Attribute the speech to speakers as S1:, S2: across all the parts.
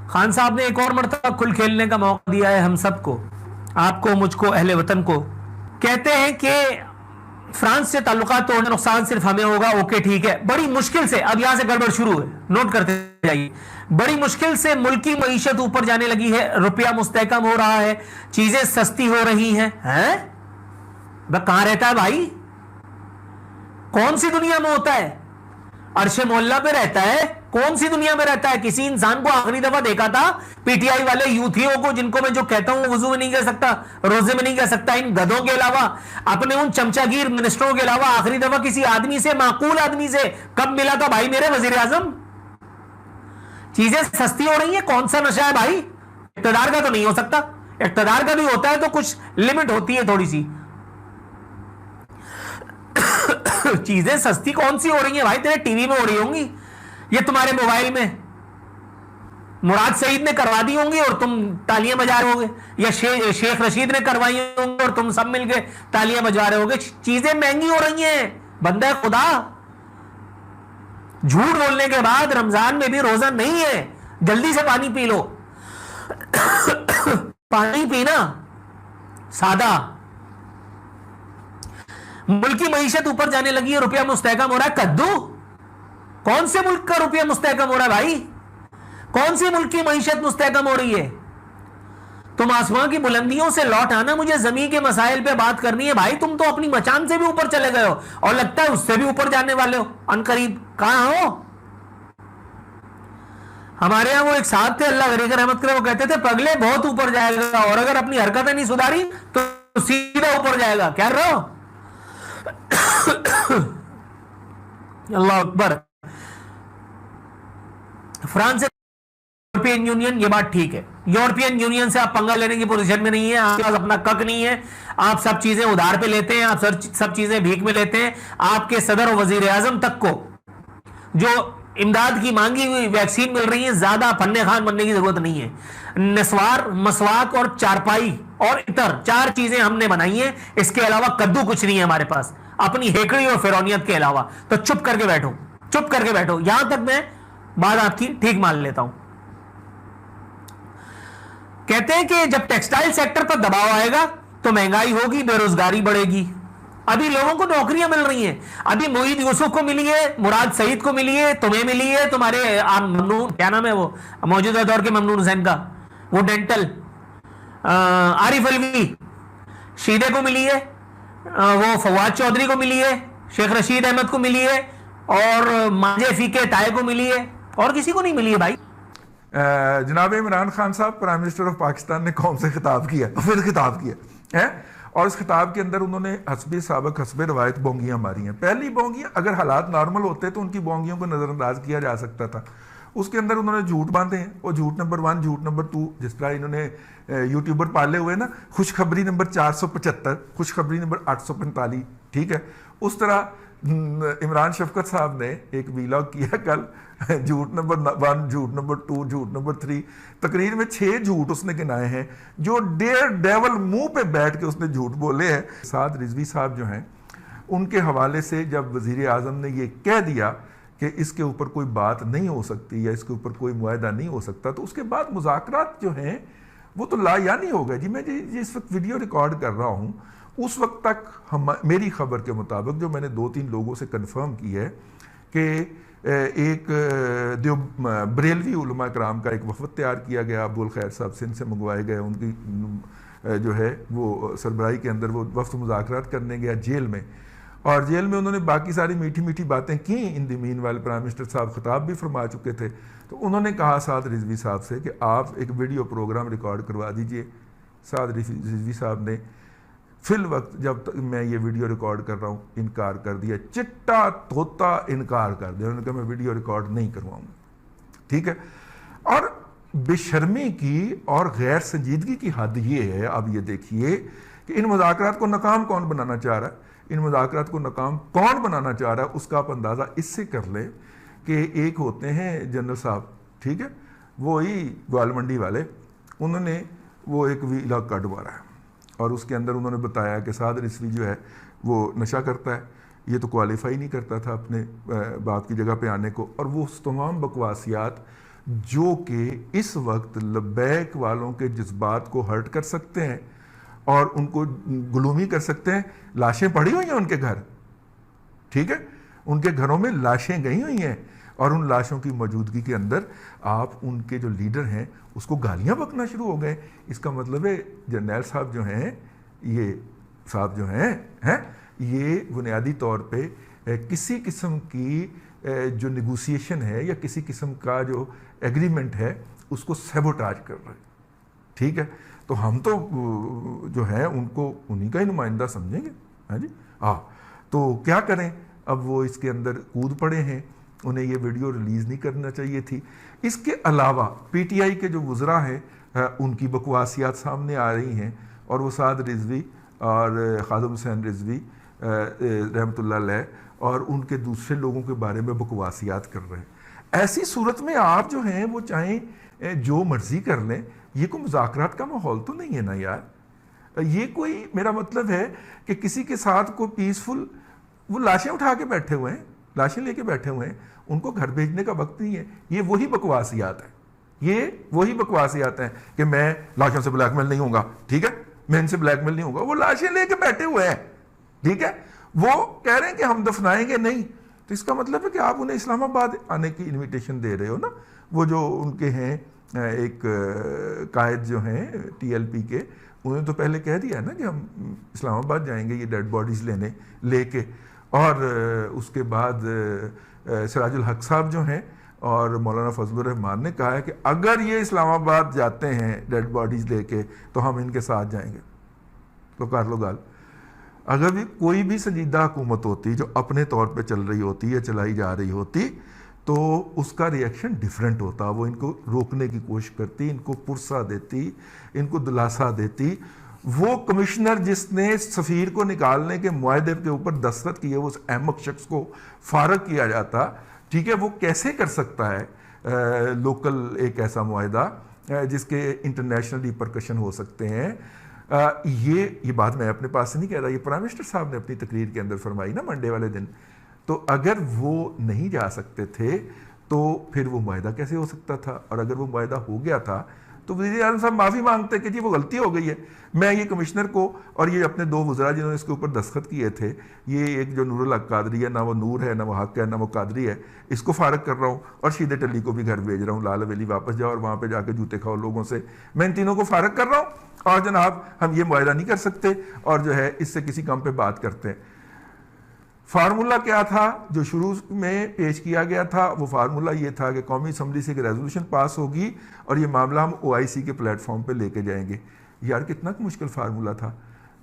S1: खान साहब ने एक और मरतबा खुल खेलने का मौका दिया है हम सबको, आपको, मुझको, अहले वतन को। कहते हैं कि फ्रांस से ताल्लुकात तोड़ने नुकसान सिर्फ हमें होगा। ओके ठीक है, बड़ी मुश्किल से, अब यहां से गड़बड़ शुरू है, नोट करते जाइए। बड़ी मुश्किल से मुल्क की मईशत ऊपर जाने लगी है, रुपया मुस्तहकम हो रहा है, चीजें सस्ती हो रही हैं। कहां रहता है भाई? कौन सी दुनिया में होता है? अर्शे मोहल्ला पे रहता है? कौन सी दुनिया में रहता है? किसी इंसान को आखिरी दफा देखा था पीटीआई वाले यूथियों को, जिनको मैं जो कहता हूं वुजू में नहीं कह सकता, रोजे में नहीं कह सकता, इन गधों के अलावा, अपने उन चमचागिर मिनिस्टरों के अलावा, आखिरी दफा किसी आदमी से, माकूल आदमी से कब मिला था भाई मेरे वजीर आजम? चीजें सस्ती हो रही है, कौन सा नशा है भाई? इक्तदार का तो नहीं हो सकता, इक्तदार का भी होता है तो कुछ लिमिट होती है थोड़ी सी। चीजें सस्ती कौन सी हो रही है भाई? तेरे टीवी में हो रही होंगी, ये तुम्हारे मोबाइल में मुराद सईद ने करवा दी होंगी और तुम तालियां बजा रहे होगे, या शेख रशीद ने करवाई होंगी और तुम सब मिलकर तालियां बजा रहे होगे। चीजें महंगी हो रही हैं बंदे खुदा। झूठ बोलने के बाद रमजान में भी रोजा नहीं है, जल्दी से पानी पी लो। पानी पीना सादा। मुल्क की मईशत ऊपर जाने लगी है, रुपया मुस्तहकम हो रहा है। कद्दू? कौन से मुल्क का रुपया मुस्तहकम हो रहा है भाई? कौन सी मुल्क की मईशत मुस्तहकम हो रही है? तुम आसमां की बुलंदियों से लौट आना, मुझे जमीन के मसाइल पे बात करनी है भाई। तुम तो अपनी मचान से भी ऊपर चले गए हो और लगता है उससे भी ऊपर जाने वाले हो अनकरीब। कहां हो? हमारे यहां वो एक साहब थे, अल्लाह गरीब रहमत करे, वो कहते थे पगले बहुत ऊपर जाएगा और अगर अपनी हरकतें नहीं सुधारी तो सीधा ऊपर जाएगा। कह रहे हो? अल्लाह अकबर। फ्रांस से यूरोपियन यूनियन, ये बात ठीक है, यूरोपियन यूनियन से आप पंगा लेने की पोजीशन में नहीं है, आपके पास अपना कक नहीं है, आप सब चीजें उधार पे लेते हैं, आप सब चीजें भीख में लेते हैं। आपके सदर और वजीर आजम तक को जो इमदाद की मांगी हुई वैक्सीन मिल रही है, ज्यादा फन्ने खान बनने की जरूरत नहीं है। नस्वार, मसवाक और चारपाई और इतर 4 चीजें हमने बनाई हैं, इसके अलावा कद्दू कुछ नहीं है हमारे पास, अपनी हेकड़ी और फिरौनियत के अलावा। तो चुप करके बैठो, चुप करके बैठो। यहां तक मैं बात आपकी ठीक मान लेता हूं। कहते हैं कि जब टेक्सटाइल सेक्टर पर दबाव आएगा तो महंगाई होगी, बेरोजगारी बढ़ेगी। अभी लोगों को नौकरियां मिल रही हैं, अभी मोईद यूसुफ को मिली है, मुराद सईद को मिली है, तुम्हें मिली है, तुम्हारे ममनून, क्या नाम है वो मौजूदा दौर के ममनून हुसैन का, वो डेंटल, आरिफ अलवी शीदे को मिली है, वो फवाद चौधरी को मिली है, शेख रशीद अहमद को मिली है, और माजे फीके ताए को मिली है, और किसी को नहीं मिली है भाई।
S2: जनाब इमरान खान साहब प्राइम मिनिस्टर ऑफ पाकिस्तान ने कौम से खिताब किया, फिर खिताब किया है, और इस खिताब के अंदर उन्होंने हस्बे साबक हस्बे रवायत बोंगियां मारी हैं। पहली बोंगियां, अगर हालात नॉर्मल होते तो उनकी बोंगियों को नज़रअंदाज किया जा सकता था। उसके अंदर उन्होंने झूठ बांधे हैं, और झूठ नंबर 1, झूठ नंबर 2, जिस तरह इन्होंने यूट्यूबर पाले हुए ना, खुशखबरी नंबर 475, खुशखबरी नंबर 845, ठीक है। उस तरह इमरान शफकत साहब ने एक वीलॉग किया कल, झूठ नंबर 1, झूठ नंबर 2, झूठ नंबर 3, तकरीर में 6 झूठ उसने गिनाए हैं, जो डेयर डेवल मुंह पे बैठ के उसने झूठ बोले हैं। साद रिजवी साहब जो हैं, उनके हवाले से जब वजीर आजम ने ये कह दिया कि इसके ऊपर कोई बात नहीं हो सकती या इसके ऊपर कोई मुआहदा नहीं हो सकता, तो उसके बाद मुज़ाकरात जो हैं वो तो लायानी हो गए जी। मैं जिस वक्त वीडियो रिकॉर्ड कर रहा हूँ उस वक्त तक मेरी खबर के मुताबिक, जो मैंने 2-3 लोगों से कन्फर्म की है, कि एक बरेलवी उलमा कराम का एक वफद तैयार किया गया, अब्दुल खैर साहब सिंध से मंगवाए गए, उनकी जो है वो सरबराही के अंदर वो वफ्द मुज़ाकरात करने गया जेल में, और जेल में उन्होंने बाकी सारी मीठी मीठी बातें की। इन द मीन वाले प्राइम मिनिस्टर साहब खिताब भी फरमा चुके थे, तो उन्होंने कहा साद रिजवी साहब से कि आप एक वीडियो प्रोग्राम रिकॉर्ड करवा दीजिए। साद रिजवी साहब ने फिल वक्त जब तक मैं ये वीडियो रिकॉर्ड कर रहा हूँ इनकार कर दिया, चिट्टा तोता इनकार कर दिया। उन्होंने कहा मैं वीडियो रिकॉर्ड नहीं करवाऊंगा, ठीक है। और बेशर्मी की और गैर संजीदगी की हद ये है, अब ये देखिए कि इन मुज़ाकरात को नाकाम कौन बनाना चाह रहा है, इन मुज़ाकरात को नाकाम कौन बनाना चाह रहा है उसका आप अंदाज़ा इससे कर लें कि एक होते हैं जनरल साहब, ठीक है, वो ही ग्वाल मंडी वाले, उन्होंने वो एक वीलॉग काटवा रहा है और उसके अंदर उन्होंने बताया कि साद रिजवी जो है वो नशा करता है, ये तो क्वालिफाई नहीं करता था अपने बाप की जगह पे आने को, और वो तमाम बकवासियात जो कि इस वक्त लबैक वालों के जज्बात को हर्ट कर सकते हैं और उनको गुलूमी कर सकते हैं। लाशें पड़ी हुई हैं उनके घर, ठीक है, उनके घरों में लाशें गई हुई हैं और उन लाशों की मौजूदगी के अंदर आप उनके जो लीडर हैं उसको गालियां बकना शुरू हो गए। इसका मतलब है जर्नैल साहब जो हैं, ये साहब जो हैं ये बुनियादी तौर पे किसी किस्म की जो निगोसिएशन है या किसी किस्म का जो एग्रीमेंट है उसको सैबोटाज कर रहे हैं, ठीक है। तो हम तो जो है उनको उन्हीं का ही नुमाइंदा समझेंगे, हाँ जी। तो क्या करें, अब वो इसके अंदर कूद पड़े हैं, उन्हें ये वीडियो रिलीज़ नहीं करना चाहिए थी। इसके अलावा पीटीआई के जो वज़रा हैं उनकी बकवासियात सामने आ रही हैं और वो साद रिजवी और खादम हुसैन रिजवी रहमतुल्लाह अलैह और उनके दूसरे लोगों के बारे में बकवासियात कर रहे हैं। ऐसी सूरत में आप जो हैं वो चाहें जो मर्जी कर लें, ये कोई मुज़ाकरात का माहौल तो नहीं है ना यार। ये कोई, मेरा मतलब है कि किसी के साथ कोई पीसफुल, वो लाशें उठा के बैठे हुए हैं, लाशें लेके बैठे हुए हैं, उनको घर भेजने का वक्त नहीं है। ये वही बकवासियात है, ये वही बकवासियात हैं कि मैं लाशों से ब्लैकमेल नहीं होगा, ठीक है, मैं इनसे ब्लैकमेल नहीं होगा। वो लाशें लेके बैठे हुए हैं, ठीक है, वो कह रहे हैं कि हम दफनाएंगे नहीं। तो इसका मतलब है कि आप उन्हें इस्लामाबाद आने की इनविटेशन दे रहे हो ना। वो जो उनके हैं एक कायद जो हैं टीएलपी के, उन्होंने तो पहले कह दिया ना कि हम इस्लामाबाद जाएंगे ये डेड बॉडीज लेके। और उसके बाद सिराजुल हक साहब जो हैं और मौलाना फजलुर रहमान ने कहा है कि अगर ये इस्लामाबाद जाते हैं डेड बॉडीज लेके तो हम इनके साथ जाएंगे। तो कर लो गाल। अगर भी कोई भी संजीदा हुकूमत होती जो अपने तौर पे चल रही होती या चलाई जा रही होती तो उसका रिएक्शन डिफरेंट होता। वो इनको रोकने की कोशिश करती, इनको पुरसा देती, इनको दिलासा देती। वो कमिश्नर जिसने सफ़ीर को निकालने के मुआहदे के ऊपर दस्तखत किए, वो उस अहमक शख्स को फारग किया जाता, ठीक है। वो कैसे कर सकता है लोकल एक ऐसा मुआहदा जिसके इंटरनेशनल रिपरकशन हो सकते हैं। ये बात मैं अपने पास से नहीं कह रहा, ये प्राइम मिनिस्टर साहब ने अपनी तकरीर के अंदर फरमाई ना मंडे वाले दिन। तो अगर वो नहीं जा सकते थे तो फिर वो मुआहदा कैसे हो सकता था? और अगर वो मुआहदा हो गया था तो वज़ीर आज़म साहब माफ़ी मांगते कि जी वो गलती हो गई है, मैं ये कमिश्नर को और ये अपने दो वज़रा जिन्होंने इसके ऊपर दस्तखत किए थे, ये एक जो नूरुल हक कादरी है, ना वो नूर है, ना वो हक है, ना वो कादरी है, इसको फारग कर रहा हूँ और शीदे टली को भी घर भेज रहा हूँ। लाल हवेली वापस जाओ और वहाँ पर जाकर जूते खाओ लोगों से। मैं इन तीनों को फारग कर रहा हूँ और जनाब हम ये मुआहदा नहीं कर सकते और जो है इससे किसी काम पर बात करते हैं। फार्मूला क्या था जो शुरू में पेश किया गया था? वो फार्मूला ये था कि कौमी असम्बली से एक रेजोल्यूशन पास होगी और ये मामला हम OIC के प्लेटफॉर्म पे लेके जाएंगे। यार कितना मुश्किल फार्मूला था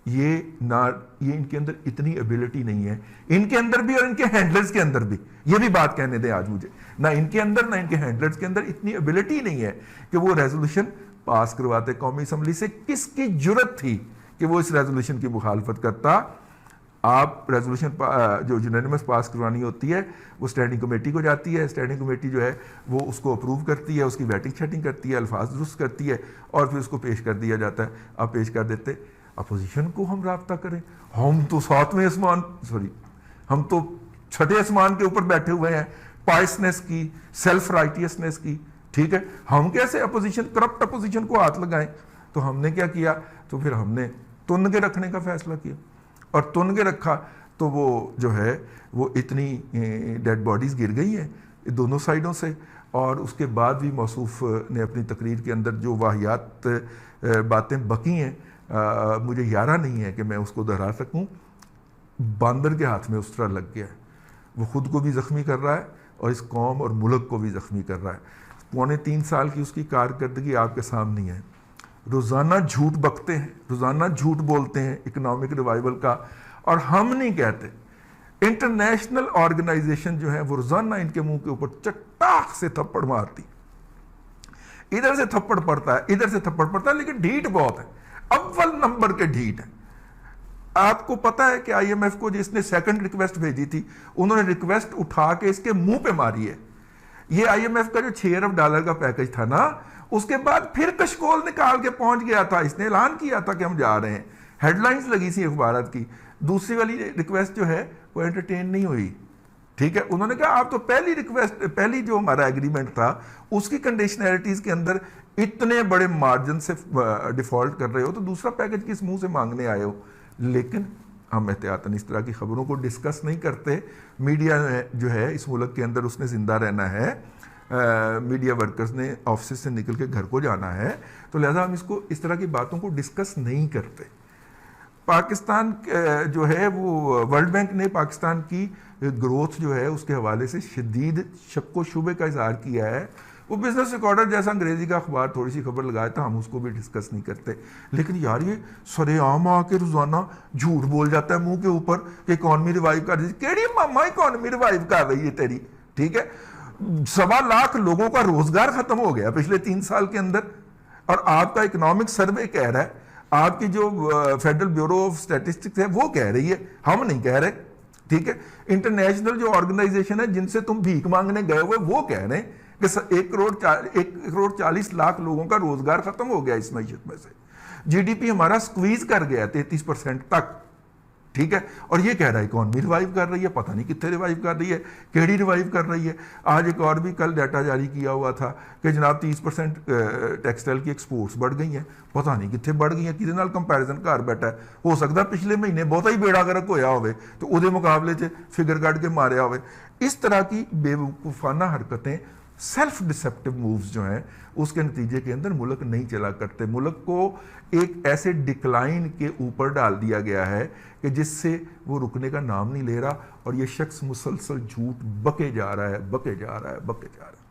S2: ये। ये इनके अंदर इतनी एबिलिटी नहीं है, इनके अंदर भी और इनके हैंडलर्स के अंदर भी। ये भी बात कहने दें आज मुझे, ना इनके अंदर ना इनके हैंडलर्स के अंदर इतनी एबिलिटी नहीं है कि वो रेजोल्यूशन पास करवाते कौमी असम्बली से। किसकी जुर्रत थी कि वो इस रेजोल्यूशन की मुखालफत करता? आप रेजोल्यूशन जो यूनानिमस पास करवानी होती है वो स्टैंडिंग कमेटी को जाती है। स्टैंडिंग कमेटी जो है वो उसको अप्रूव करती है, उसकी वेटिंग शेटिंग करती है, अल्फाज दुरुस्त करती है और फिर उसको पेश कर दिया जाता है। आप पेश कर देते, अपोजिशन को हम राब्ता करें? हम तो सातवें आसमान, सॉरी, हम तो छठे आसमान के ऊपर बैठे हुए हैं पायसनेस की, सेल्फ राइटियसनेस की, ठीक है। हम कैसे अपोजिशन, करप्ट अपोजिशन को हाथ लगाएं? तो हमने क्या किया? तो फिर हमने तुन के रखने का फैसला किया और तुन के रखा तो वो जो है वो इतनी डेड बॉडीज़ गिर गई हैं दोनों साइडों से। और उसके बाद भी मौसूफ ने अपनी तकरीर के अंदर जो वाहियात बातें बकी हैं, मुझे यारा नहीं है कि मैं उसको दोहरा सकूं। बंदर के हाथ में उस तरह लग गया है, वो ख़ुद को भी ज़ख्मी कर रहा है और इस कौम और मुल्क को भी ज़ख्मी कर रहा है। 3.25 साल की उसकी कारकर्दगी आपके सामने है। रोज़ाना झूठ बकते हैं, रोज़ाना झूठ बोलते हैं इकोनॉमिक रिवाइवल का, और हम नहीं कहते। इंटरनेशनल ऑर्गेनाइजेशन जो है वो रोज़ाना इनके मुंह के ऊपर चट्टाक से थप्पड़ मारती, इधर से थप्पड़ पड़ता है, इधर से थप्पड़ पड़ता है, लेकिन ढीठ बहुत है, अव्वल नंबर के ढीठ है। आपको पता है कि IMF को जिसने सेकंड रिक्वेस्ट भेजी थी, उन्होंने रिक्वेस्ट उठा के इसके मुंह पे मारी है। ये IMF का जो $6 अरब का पैकेज था ना, उसके बाद फिर कशकोल निकाल के पहुंच गया था। इसने ऐलान किया था कि हम जा रहे हैं, हेडलाइंस लगी सी अखबारात की। दूसरी वाली रिक्वेस्ट जो है वो एंटरटेन नहीं हुई, ठीक है, उन्होंने कहा आप तो पहली रिक्वेस्ट, पहली जो हमारा एग्रीमेंट था उसकी कंडीशनैलिटीज के अंदर इतने बड़े मार्जिन से डिफॉल्ट कर रहे हो, तो दूसरा पैकेज किस मुंह से मांगने आए हो। लेकिन हम एहतियातन इस तरह की खबरों को डिस्कस नहीं करते। मीडिया जो है इस मुल्क के अंदर उसने जिंदा रहना है, मीडिया वर्कर्स ने ऑफिस से निकल के घर को जाना है, तो लिहाजा हम इसको इस तरह की बातों को डिस्कस नहीं करते। पाकिस्तान जो है वो वर्ल्ड बैंक ने पाकिस्तान की ग्रोथ जो है उसके हवाले से शदीद शक व शुबे का इजहार किया है। वो बिजनेस रिकॉर्डर जैसा अंग्रेजी का अखबार थोड़ी सी खबर लगाया था, हम उसको भी डिस्कस नहीं करते। लेकिन यार ये सरेआम आके रोजाना झूठ बोल जाता है मुंह के ऊपर कि इकॉनमी रिवाइव कर रही है। केड़ी मामा इकॉनमी रिवाइव कर रही है तेरी, ठीक है। 1.25 लाख लोगों का रोजगार खत्म हो गया पिछले 3 साल के अंदर, और आपका इकोनॉमिक सर्वे कह रहा है, आपकी जो फेडरल ब्यूरो ऑफ स्टैटिस्टिक्स है वो कह रही है, हम नहीं कह रहे, ठीक है। इंटरनेशनल जो ऑर्गेनाइजेशन है जिनसे तुम भीख मांगने गए हुए वो कह रहे हैं कि 1 करोड़ 40 लाख लोगों का रोजगार खत्म हो गया इस मईशत में से। जीडीपी हमारा स्क्वीज कर गया 33% तक, ठीक है। और ये कह रहा है इकॉनमी रिवाइव कर रही है, पता नहीं कितने रिवाइव कर रही है, केड़ी रिवाइव कर रही है। आज एक और भी कल डाटा जारी किया हुआ था कि जनाब 30% टेक्सटाइल की एक्सपोर्ट्स बढ़ गई हैं, पता नहीं कितने बढ़ गई हैं, किसी नाल कंपैरिजन घर बैठा है। हो सकता है पिछले महीने बहुत ही बेड़ा गर्क होया होवे तो उहदे मुकाबले च फिगर कट के मारिया होवे। इस तरह की बेवकूफ़ाना हरकतें, सेल्फ डिसेप्टिव मूव्स जो हैं, उसके नतीजे के अंदर मुल्क नहीं चला करते। मुल्क को एक ऐसे डिक्लाइन के ऊपर डाल दिया गया है कि जिससे वो रुकने का नाम नहीं ले रहा, और ये शख्स मुसलसल झूठ बके जा रहा है, बके जा रहा है, बके जा रहा है।